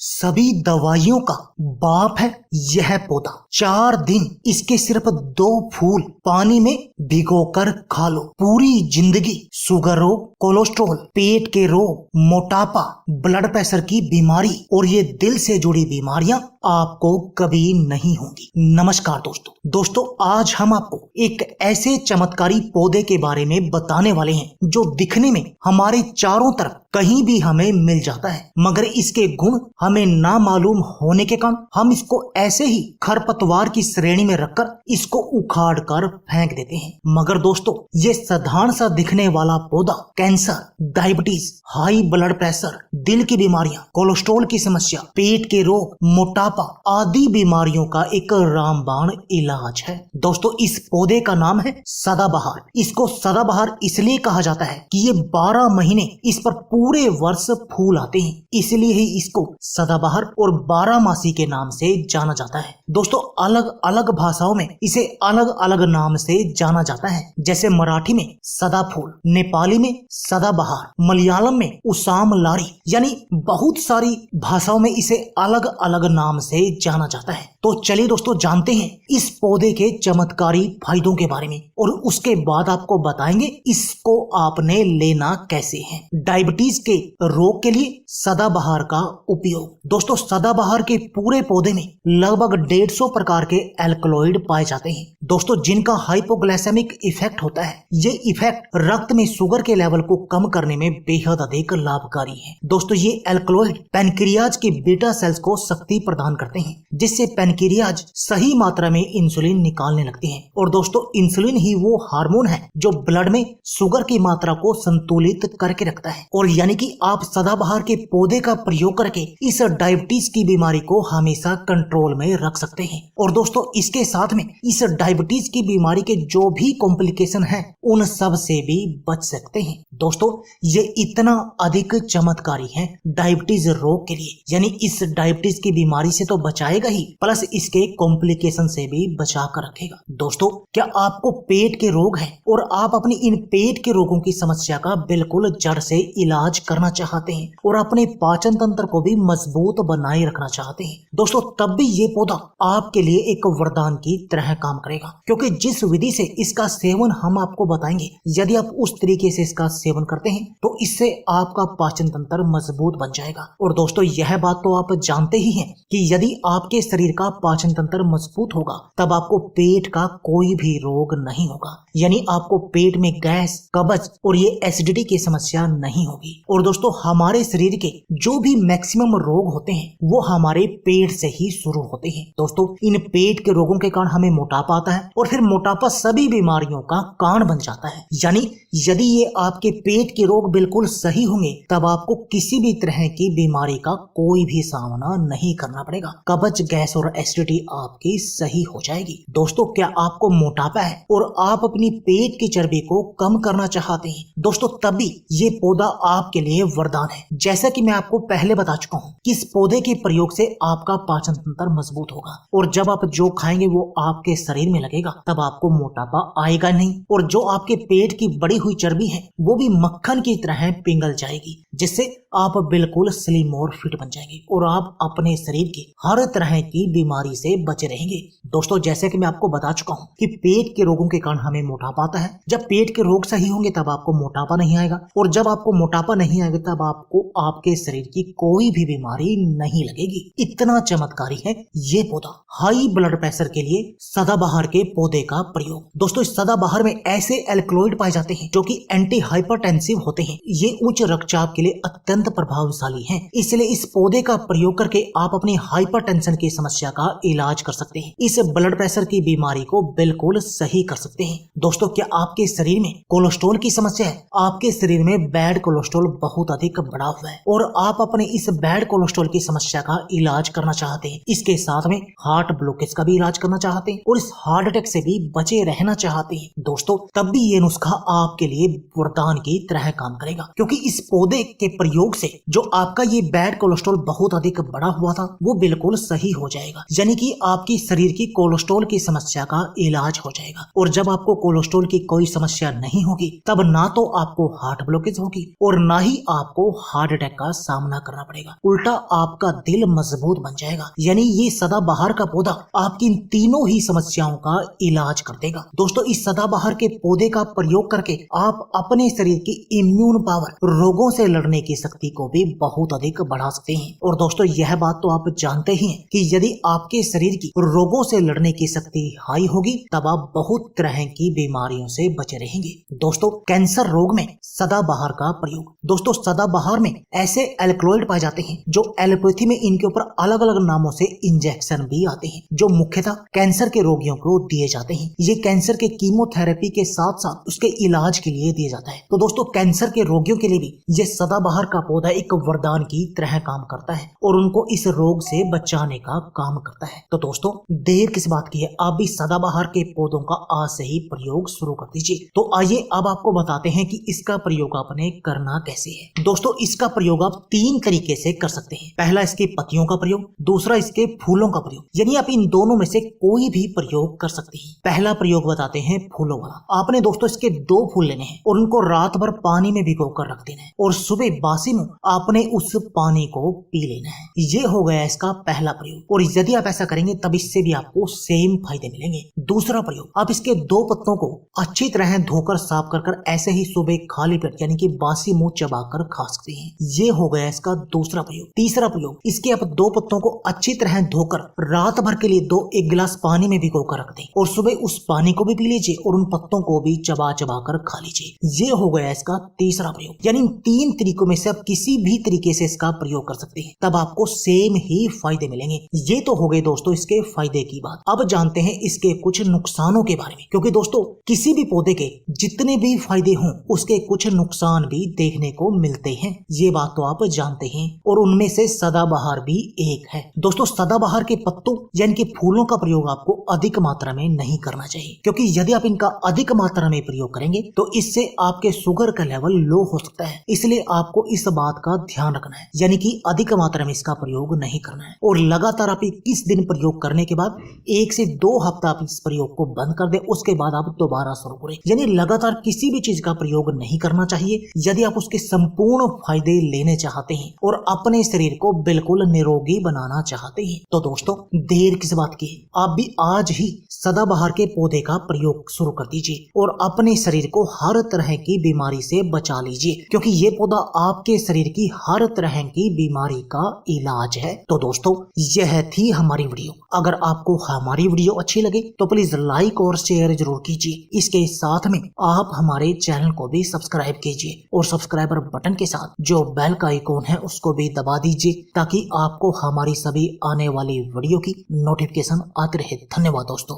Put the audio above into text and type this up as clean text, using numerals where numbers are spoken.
सभी दवाइयों का बाप है यह पौधा। 4 दिन इसके सिर्फ 2 फूल पानी में भिगोकर खा लो, पूरी जिंदगी शुगर रोग, कोलेस्ट्रॉल, पेट के रोग, मोटापा, ब्लड प्रेशर की बीमारी और ये दिल से जुड़ी बीमारियां आपको कभी नहीं होंगी। नमस्कार दोस्तों, आज हम आपको एक ऐसे चमत्कारी पौधे के बारे में बताने वाले हैं जो दिखने में हमारे चारों तरफ कहीं भी हमें मिल जाता है, मगर इसके गुण हमें ना मालूम होने के कारण हम इसको ऐसे ही खरपतवार की श्रेणी में रखकर इसको उखाड़ कर फेंक देते हैं। मगर दोस्तों, ये साधारण सा दिखने वाला पौधा cancer, diabetes, high blood pressure, दिल की बीमारियां, कोलेस्ट्रॉल की समस्या, पेट के रोग, मोटापा आदि बीमारियों का एक रामबाण इलाज है। दोस्तों, इस पौधे का नाम है सदाबहार। इसको सदाबहार इसलिए कहा जाता है कि ये 12 महीने इस पर पूरे वर्ष फूल आते हैं, इसलिए ही इसको सदाबहार और 12मासी के नाम से जाना जाता है। दोस्तों, अलग अलग भाषाओं में इसे अलग अलग नाम से जाना जाता है, जैसे मराठी में सदाफूल, नेपाली में सदाबहार, मलयालम में उसाम लारी, यानी बहुत सारी भाषाओं में इसे अलग अलग नाम से जाना जाता है। तो चलिए दोस्तों, जानते हैं इस पौधे के चमत्कारी फायदों के बारे में और उसके बाद आपको बताएंगे इसको आपने लेना कैसे है। डायबिटीज के रोग के लिए सदाबहार का उपयोग। दोस्तों, सदाबहार के पूरे पौधे में लगभग 150 प्रकार के एल्कलॉइड पाए जाते हैं। दोस्तों, जिनका हाइपोग्लाइसेमिक इफेक्ट होता है, ये इफेक्ट रक्त में शुगर के लेवल को कम करने में बेहद अधिक लाभकारी है। दोस्तों, ये एल्कलॉइड पैनक्रियाज के बीटा सेल्स को शक्ति प्रदान करते हैं, जिससे पैनक्रियाज सही मात्रा में इंसुलिन निकालने लगते हैं। और दोस्तों, इंसुलिन ही वो हार्मोन है जो ब्लड में शुगर की मात्रा को संतुलित करके रखता है। और यानी कि आप सदाबहार के पौधे का प्रयोग करके इस डायबिटीज की बीमारी को हमेशा कंट्रोल में रख सकते हैं। और दोस्तों, इसके साथ में इस डायबिटीज की बीमारी के जो भी कॉम्प्लिकेशन है उन सब से भी बच सकते हैं। दोस्तों, ये इतना अधिक चमत्कारी है डायबिटीज रोग के लिए, यानी इस डायबिटीज की बीमारी से तो बचाएगा ही, प्लस इसके कॉम्प्लिकेशन से भी बचा कर रखेगा। दोस्तों, क्या आपको पेट के रोग है और आप अपनी इन पेट के रोगों की समस्या का बिल्कुल जड़ से इलाज करना चाहते हैं और अपने पाचन तंत्र को भी मजबूत बनाए रखना चाहते हैं, दोस्तों, तब भी ये पौधा आपके लिए एक वरदान की तरह काम करेगा। क्योंकि जिस विधि से इसका सेवन हम आपको बताएंगे, यदि आप उस तरीके से इसका सेवन करते हैं तो इससे आपका पाचन तंत्र मजबूत बन जाएगा। और दोस्तों, यह बात तो आप जानते ही हैं कि यदि आपके शरीर का पाचन तंत्र मजबूत होगा तब आपको पेट का कोई भी रोग नहीं होगा, यानी आपको पेट में गैस, कब्ज और ये एसिडिटी की समस्या नहीं होगी। और दोस्तों, हमारे शरीर के जो भी मैक्सिमम रोग होते हैं वो हमारे पेट से ही शुरू होते हैं। दोस्तों, इन पेट के रोगों के कारण हमें मोटापा आता है और फिर मोटापा सभी बीमारियों का कारण बन जाता है। यानी यदि ये आपके पेट के रोग बिल्कुल सही होंगे तब आपको किसी भी तरह की बीमारी का कोई भी सामना नहीं करना पड़ेगा। कब्ज, गैस और एसिडिटी आपकी सही हो जाएगी। दोस्तों, क्या आपको मोटापा है और आप अपनी पेट की चर्बी को कम करना चाहते हैं, दोस्तों, तभी ये पौधा आपके लिए वरदान है। जैसा कि मैं आपको पहले बता चुका हूँ कि इस पौधे के प्रयोग से आपका पाचन तंत्र मजबूत होगा और जब आप जो खाएंगे वो आपके शरीर में लगेगा तब आपको मोटापा आएगा नहीं, और जो आपके पेट की बढ़ी हुई चर्बी है वो भी मक्खन की तरह पिघल जाएगी, जिससे आप बिल्कुल स्लिम और फिट बन जाएंगे और आप अपने शरीर की हर तरह की बीमारी से बचे रहेंगे। दोस्तों, जैसे कि मैं आपको बता चुका हूँ कि पेट के रोगों के कारण हमें मोटापा आता है। जब पेट के रोग सही होंगे तब आपको मोटापा नहीं आएगा, और जब आपको मोटापा नहीं आएगा तब आपको आपके शरीर की कोई भी बीमारी नहीं लगेगी। इतना चमत्कारी है ये पौधा। हाई ब्लड प्रेशर के लिए सदाबहार के पौधे का प्रयोग। दोस्तों, इस सदाबहार में ऐसे एल्कलॉइड पाए जाते हैं जो कि एंटी हाइपरटेंसिव होते हैं। ये उच्च रक्तचाप के लिए अत्यंत प्रभावशाली हैं। इसलिए इस पौधे का प्रयोग करके आप अपनी हाइपरटेंशन की समस्या का इलाज कर सकते हैं। इस ब्लड प्रेशर की बीमारी को बिल्कुल सही कर सकते हैं। दोस्तों, क्या आपके शरीर में कोलेस्ट्रॉल की समस्या है? आपके शरीर में बैड कोलेस्ट्रॉल बहुत अधिक बढ़ा हुआ है और आप अपने इस बैड कोलेस्ट्रॉल की समस्या का इलाज करना चाहते हैं। इसके साथ में हार्ट ब्लॉकेज का भी इलाज करना चाहते हैं और इस हार्ट अटैक से भी बचे रहना चाहते हैं, दोस्तों, तब भी ये नुस्खा आपके लिए वरदान की तरह काम करेगा। क्योंकि इस पौधे के प्रयोग से जो आपका ये बैड कोलेस्ट्रॉल बहुत अधिक बढ़ा हुआ था वो बिल्कुल सही हो जाएगा, यानी कि आपकी शरीर की कोलेस्ट्रॉल की समस्या का इलाज हो जाएगा। और जब आपको कोलेस्ट्रॉल की कोई समस्या नहीं होगी तब ना तो आपको हार्ट ब्लॉकेज होगी और ना ही आपको हार्ट अटैक का सामना करना पड़ेगा। उल्टा आपका दिल मजबूत बन जाएगा। यानी ये सदाबहार का पौधा आपकी इन तीनों ही समस्याओं का इलाज कर देगा। दोस्तों इस सदाबहार के पौधे का प्रयोग करके आप अपने शरीर की इम्यून पावर, रोगों से लड़ने की शक्ति को भी बहुत अधिक बढ़ा सकते हैं। और दोस्तों यह बात तो आप जानते ही हैं कि यदि आपके शरीर की रोगों से लड़ने की शक्ति हाई होगी तब आप बहुत तरह की बीमारियों से बचे रहेंगे। दोस्तों कैंसर रोग में सदाबहार का प्रयोग। दोस्तों सदाबहार में ऐसे एल्कलॉइड पाए जाते हैं जो एलोपैथी में इनके ऊपर अलग अलग नामों से इंजेक्शन भी आते हैं जो मुख्यतः कैंसर के रोगियों को दिए जाते हैं। ये कैंसर के कीमोथेरेपी के साथ साथ उसके इलाज के लिए दिया जाता है। तो दोस्तों कैंसर के रोगियों के लिए भी ये सदाबहार का पौधा एक वरदान की तरह काम करता है और उनको इस रोग से बचाने का काम करता है। तो दोस्तों देर किस बात की है, आप भी सदाबहार के पौधों का आज से ही प्रयोग शुरू कर दीजिए। तो आइए अब आपको बताते हैं कि इसका प्रयोग आपने करना कैसे है। दोस्तों इसका प्रयोग आप 3 तरीके से कर सकते हैं। पहला इसके पत्तियों का प्रयोग, दूसरा इसके फूलों का प्रयोग। यानी आप इन दोनों में से कोई भी प्रयोग कर सकते हैं। पहला प्रयोग बताते हैं फूलों वाला। आपने दोस्तों इसके 2 फूल लेने हैं और उनको रात भर पानी में भिगो कर रख देना है और सुबह बासी मुंह आपने उस पानी को पी लेना है। ये हो गया इसका पहला प्रयोग और यदि आप ऐसा करेंगे तब इससे भी आपको सेम फायदे मिलेंगे। दूसरा प्रयोग, आप इसके 2 पत्तों को अच्छी तरह धोकर साफ कर ऐसे ही सुबह खाली पेट यानी कि बासी मुंह चबाकर खा सकते हैं। ये हो गया इसका दूसरा प्रयोग। तीसरा प्रयोग, इसके आप 2 पत्तों को अच्छी तरह धोकर रात भर के लिए 1 गिलास पानी में भिगो कर रख दें और सुबह उस पानी को भी पी लीजिए और उन पत्तों को भी चबा कर खा लीजिए। ये हो गया इसका तीसरा प्रयोग। यानी इन 3 तरीकों में से आप किसी भी तरीके से इसका प्रयोग कर सकते हैं, तब आपको सेम ही फायदे मिलेंगे। ये तो हो गए दोस्तों इसके फायदे की बात। अब जानते हैं इसके कुछ नुकसानों के बारे में, क्योंकि दोस्तों किसी भी पौधे के जितने भी फायदे हों उसके कुछ नुकसान भी देखने को मिलते हैं। ये बात तो आप जानते हैं और उनमें से सदाबहार भी एक है। दोस्तों सदाबहार के पत्तों यानी कि फूलों का प्रयोग आपको अधिक मात्रा में नहीं करना चाहिए, क्योंकि यदि आप इनका अधिक मात्रा में प्रयोग करेंगे तो इससे आपके शुगर का लेवल लो हो सकता है। इसलिए आपको इस बात का ध्यान रखना है, यानी कि अधिक मात्रा में इसका प्रयोग नहीं करना है। और लगातार आप 21 दिन प्रयोग करने के बाद 1 से 2 हफ्ता आप इस प्रयोग को बंद कर दे, उसके बाद आप दोबारा शुरू करें। यानी लगातार किसी भी चीज का प्रयोग नहीं करना चाहिए यदि आप उसके संपूर्ण फायदे लेने चाहते हैं और अपने शरीर को बिल्कुल निरोगी बनाना चाहते हैं। तो दोस्तों देर किस बात की है, आप भी आज ही सदाबहार के पौधे का प्रयोग शुरू कर दीजिए और अपने शरीर को हर तरह की बीमारी से बचा लीजिए, क्योंकि ये पौधा आपके शरीर की हर तरह की बीमारी का इलाज है। तो दोस्तों यह थी हमारी वीडियो। अगर आपको हमारी वीडियो अच्छी लगे तो प्लीज लाइक और शेयर जरूर कीजिए। इसके साथ में आप हमारे चैनल को भी सब्सक्राइब कीजिए और सब्सक्राइबर बटन के साथ जो बेल का आइकॉन है उसको भी दबा दीजिए, ताकि आपको हमारी सभी आने वाली वीडियो की नोटिफिकेशन आती रहे। धन्यवाद दोस्तों।